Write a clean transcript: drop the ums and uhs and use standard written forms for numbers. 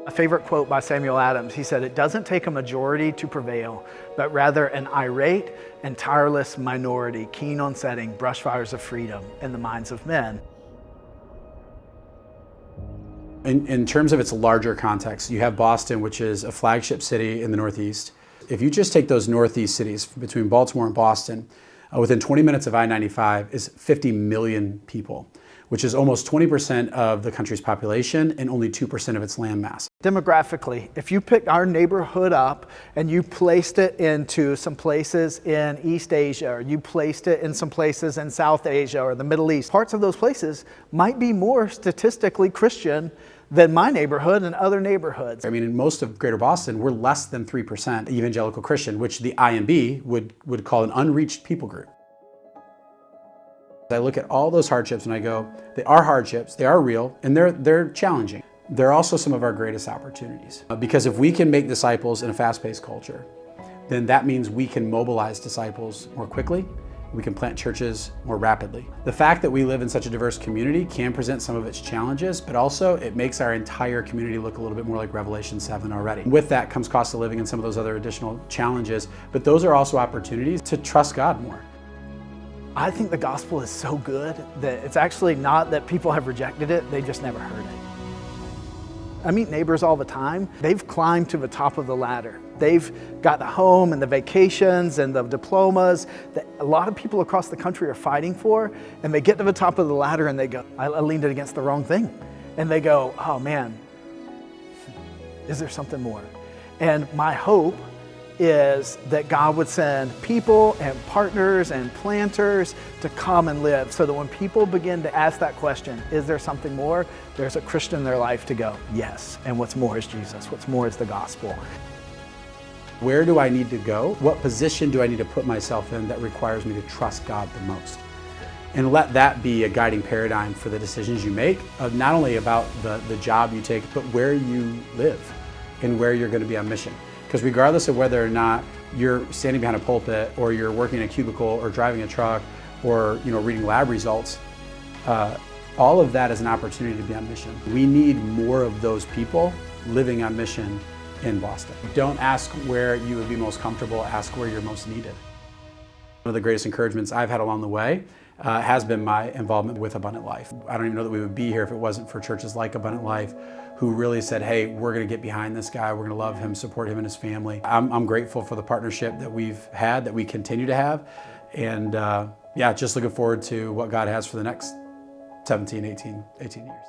A favorite quote by Samuel Adams, he said, "It doesn't take a majority to prevail, but rather an irate and tireless minority keen on setting brush fires of freedom in the minds of men." In terms of its larger context, you have Boston, which is a flagship city in the Northeast. If you just take those Northeast cities between Baltimore and Boston, within 20 minutes of I-95 is 50 million people, which is almost 20% of the country's population and only 2% of its land mass. Demographically, if you picked our neighborhood up and you placed it into some places in East Asia, or you placed it in some places in South Asia or the Middle East, parts of those places might be more statistically Christian than my neighborhood and other neighborhoods. I mean, in most of Greater Boston, we're less than 3% evangelical Christian, which the IMB would call an unreached people group. I look at all those hardships and I go, they are hardships, they are real, and they're challenging. They're also some of our greatest opportunities. Because if we can make disciples in a fast-paced culture, then that means we can mobilize disciples more quickly, we can plant churches more rapidly. The fact that we live in such a diverse community can present some of its challenges, but also it makes our entire community look a little bit more like Revelation 7 already. With that comes cost of living and some of those other additional challenges, but those are also opportunities to trust God more. I think the gospel is so good that it's actually not that people have rejected it, they just never heard it. I meet neighbors all the time. They've climbed to the top of the ladder. They've got the home and the vacations and the diplomas that a lot of people across the country are fighting for, and they get to the top of the ladder and they go, I leaned it against the wrong thing. And they go, oh man, is there something more? And my hope is that God would send people and partners and planters to come and live, so that when people begin to ask that question, is there something more? There's a Christian in their life to go, yes. And what's more is Jesus. What's more is the gospel. Where do I need to go? What position do I need to put myself in that requires me to trust God the most? And let that be a guiding paradigm for the decisions you make, not only about the job you take, but where you live and where you're going to be on mission. Because regardless of whether or not you're standing behind a pulpit or you're working in a cubicle or driving a truck or reading lab results, all of that is an opportunity to be on mission. We need more of those people living on mission in Boston. Don't ask where you would be most comfortable, ask where you're most needed. One of the greatest encouragements I've had along the way has been my involvement with Abundant Life. I don't even know that we would be here if it wasn't for churches like Abundant Life, who really said, hey, we're going to get behind this guy, we're going to love him, support him and his family. I'm grateful for the partnership that we've had, that we continue to have, and yeah, just looking forward to what God has for the next 17, 18 years.